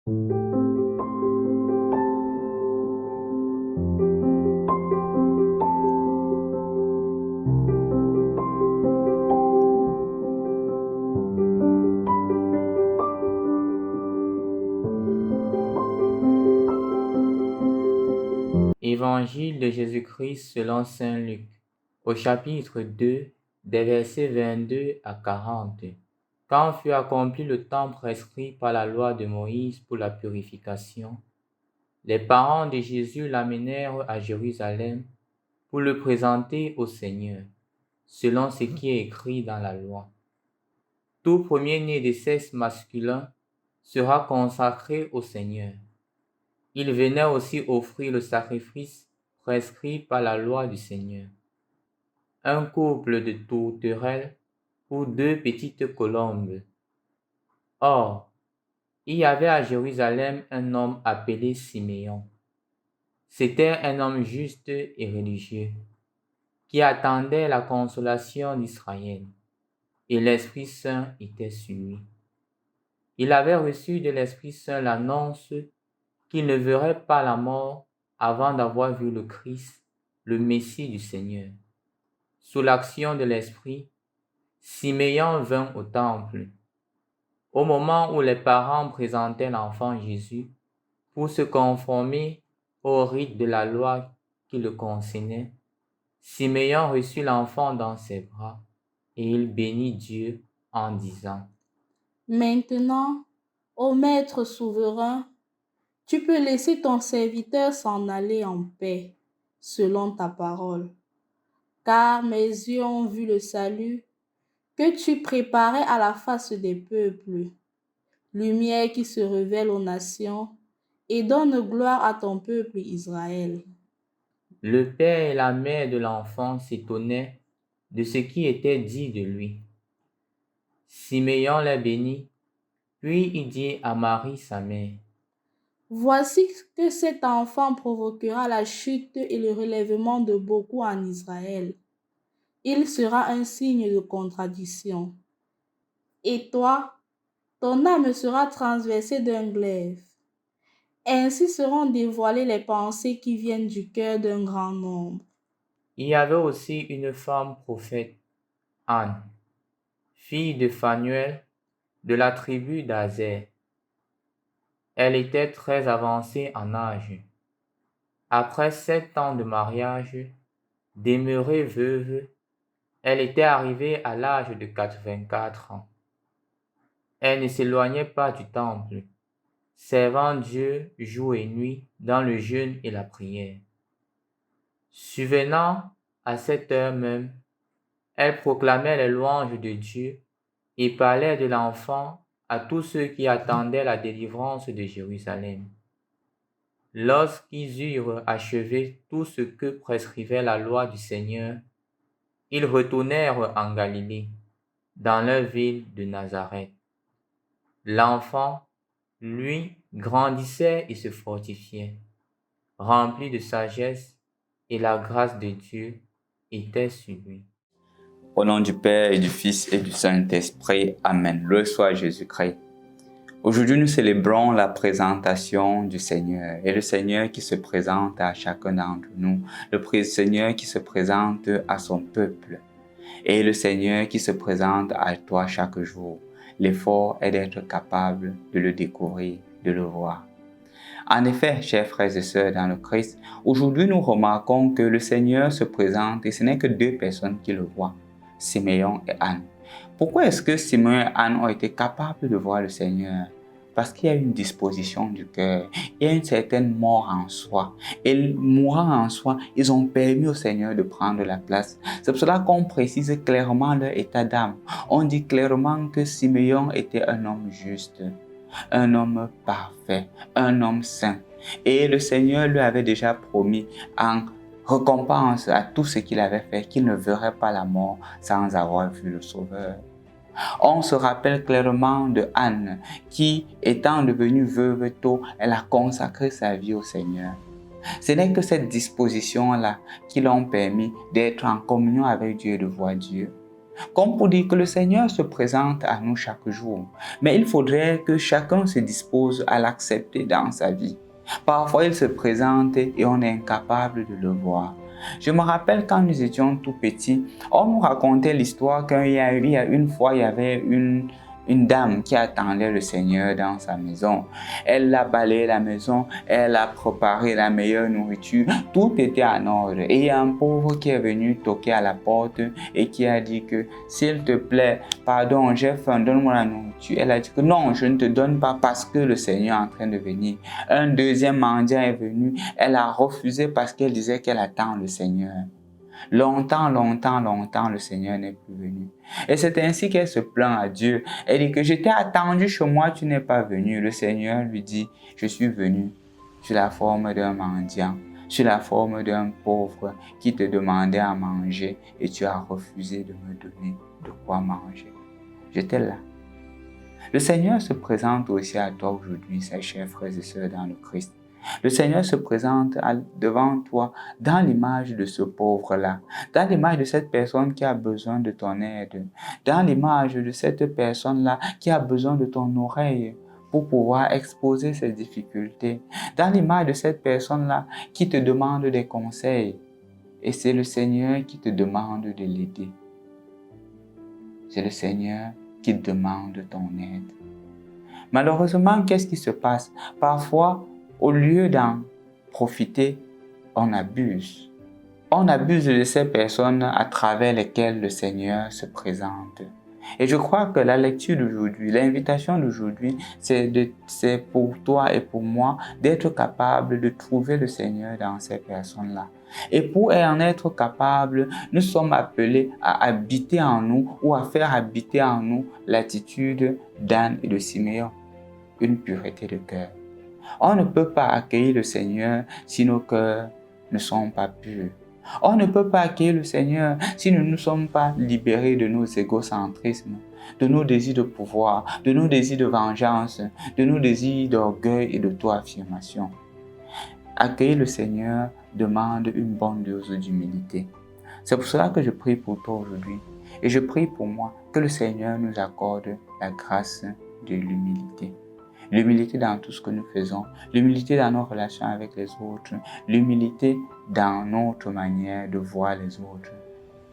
Évangile de Jésus-Christ selon saint Luc, au chapitre 2, des versets 22 à 40. Quand fut accompli le temps prescrit par la loi de Moïse pour la purification, les parents de Jésus l'amenèrent à Jérusalem pour le présenter au Seigneur, selon ce qui est écrit dans la loi. Tout premier-né de sexe masculin sera consacré au Seigneur. Il venait aussi offrir le sacrifice prescrit par la loi du Seigneur. Un couple de tourterelles ou 2 petites colombes. Or, il y avait à Jérusalem un homme appelé Siméon. C'était un homme juste et religieux, qui attendait la consolation d'Israël, et l'Esprit Saint était sur lui. Il avait reçu de l'Esprit Saint l'annonce qu'il ne verrait pas la mort avant d'avoir vu le Christ, le Messie du Seigneur. Sous l'action de l'Esprit, Siméon vint au temple. Au moment où les parents présentaient l'enfant Jésus pour se conformer au rite de la loi qui le concernait, Siméon reçut l'enfant dans ses bras et il bénit Dieu en disant: Maintenant, ô Maître souverain, tu peux laisser ton serviteur s'en aller en paix, selon ta parole. Car mes yeux ont vu le salut que tu préparais à la face des peuples, lumière qui se révèle aux nations et donne gloire à ton peuple Israël. Le père et la mère de l'enfant s'étonnaient de ce qui était dit de lui. Siméon les bénit, puis il dit à Marie sa mère: Voici que cet enfant provoquera la chute et le relèvement de beaucoup en Israël. Il sera un signe de contradiction. Et toi, ton âme sera transversée d'un glaive. Ainsi seront dévoilées les pensées qui viennent du cœur d'un grand nombre. Il y avait aussi une femme prophète, Anne, fille de Phanuel, de la tribu d'Azer. Elle était très avancée en âge. Après 7 ans de mariage, demeurée veuve, elle était arrivée à l'âge de 84 ans. Elle ne s'éloignait pas du temple, servant Dieu jour et nuit dans le jeûne et la prière. Subvenant à cette heure même, elle proclamait les louanges de Dieu et parlait de l'enfant à tous ceux qui attendaient la délivrance de Jérusalem. Lorsqu'ils eurent achevé tout ce que prescrivait la loi du Seigneur, ils retournèrent en Galilée, dans leur ville de Nazareth. L'enfant, lui, grandissait et se fortifiait, rempli de sagesse, et la grâce de Dieu était sur lui. Au nom du Père et du Fils et du Saint-Esprit, Amen. Loué soit Jésus-Christ. Aujourd'hui, nous célébrons la présentation du Seigneur et le Seigneur qui se présente à chacun d'entre nous, le Seigneur qui se présente à son peuple et le Seigneur qui se présente à toi chaque jour. L'effort est d'être capable de le découvrir, de le voir. En effet, chers frères et sœurs dans le Christ, aujourd'hui nous remarquons que le Seigneur se présente et ce n'est que 2 personnes qui le voient, Siméon et Anne. Pourquoi est-ce que Siméon et Anne ont été capables de voir le Seigneur? Parce qu'il y a une disposition du cœur, il y a une certaine mort en soi. Et mourant en soi, ils ont permis au Seigneur de prendre la place. C'est pour cela qu'on précise clairement leur état d'âme. On dit clairement que Siméon était un homme juste, un homme parfait, un homme saint. Et le Seigneur lui avait déjà promis en récompense à tout ce qu'il avait fait, qu'il ne verrait pas la mort sans avoir vu le Sauveur. On se rappelle clairement de Anne qui, étant devenue veuve tôt, elle a consacré sa vie au Seigneur. Ce n'est que cette disposition-là qui l'ont permis d'être en communion avec Dieu et de voir Dieu. comme pour dire que le Seigneur se présente à nous chaque jour. Mais il faudrait que chacun se dispose à l'accepter dans sa vie. Parfois, il se présente et on est incapable de le voir. Je me rappelle quand nous étions tout petits, on nous racontait l'histoire qu'il y a une fois, il y avait une dame qui attendait le Seigneur dans sa maison. Elle a balayé la maison, elle a préparé la meilleure nourriture, tout était en ordre. Et il y a un pauvre qui est venu toquer à la porte et qui a dit que s'il te plaît, pardon, j'ai faim, donne-moi la nourriture. Elle a dit que non, je ne te donne pas parce que le Seigneur est en train de venir. Un deuxième mendiant est venu, elle a refusé parce qu'elle disait qu'elle attend le Seigneur. Longtemps, le Seigneur n'est plus venu. Et c'est ainsi qu'elle se plaint à Dieu. Elle dit que je t'ai attendu chez moi, tu n'es pas venu. Le Seigneur lui dit, je suis venu sous la forme d'un mendiant, sous la forme d'un pauvre qui te demandait à manger et tu as refusé de me donner de quoi manger. J'étais là. Le Seigneur se présente aussi à toi aujourd'hui, ses chers frères et sœurs dans le Christ. Le Seigneur se présente devant toi dans l'image de ce pauvre-là, dans l'image de cette personne qui a besoin de ton aide, dans l'image de cette personne-là qui a besoin de ton oreille pour pouvoir exposer ses difficultés, dans l'image de cette personne-là qui te demande des conseils. Et c'est le Seigneur qui te demande de l'aider. C'est le Seigneur qui demande ton aide. Malheureusement, qu'est-ce qui se passe? Parfois, au lieu d'en profiter, on abuse. On abuse de ces personnes à travers lesquelles le Seigneur se présente. Et je crois que la lecture d'aujourd'hui, l'invitation d'aujourd'hui, c'est pour toi et pour moi d'être capable de trouver le Seigneur dans ces personnes-là. Et pour en être capable, nous sommes appelés à habiter en nous ou à faire habiter en nous l'attitude d'Anne et de Siméon, une pureté de cœur. On ne peut pas accueillir le Seigneur si nos cœurs ne sont pas purs. On ne peut pas accueillir le Seigneur si nous ne sommes pas libérés de nos égocentrismes, de nos désirs de pouvoir, de nos désirs de vengeance, de nos désirs d'orgueil et d'auto-affirmation. Accueillir le Seigneur demande une bonne dose d'humilité. C'est pour cela que je prie pour toi aujourd'hui et je prie pour moi que le Seigneur nous accorde la grâce de l'humilité. L'humilité dans tout ce que nous faisons, l'humilité dans nos relations avec les autres, l'humilité dans notre manière de voir les autres.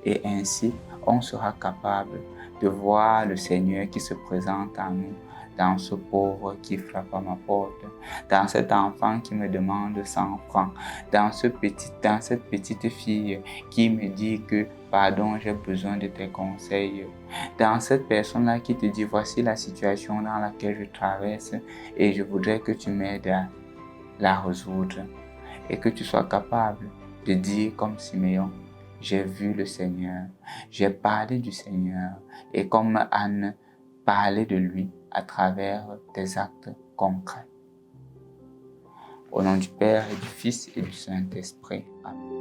Et ainsi, on sera capable de voir le Seigneur qui se présente à nous, dans ce pauvre qui frappe à ma porte, dans cet enfant qui me demande 100 francs, dans cette petite fille qui me dit que pardon, j'ai besoin de tes conseils, dans cette personne-là qui te dit voici la situation dans laquelle je traverse et je voudrais que tu m'aides à la résoudre et que tu sois capable de dire comme Siméon, j'ai vu le Seigneur, j'ai parlé du Seigneur et comme Anne, parler de lui à travers des actes concrets. Au nom du Père et du Fils et du Saint-Esprit. Amen.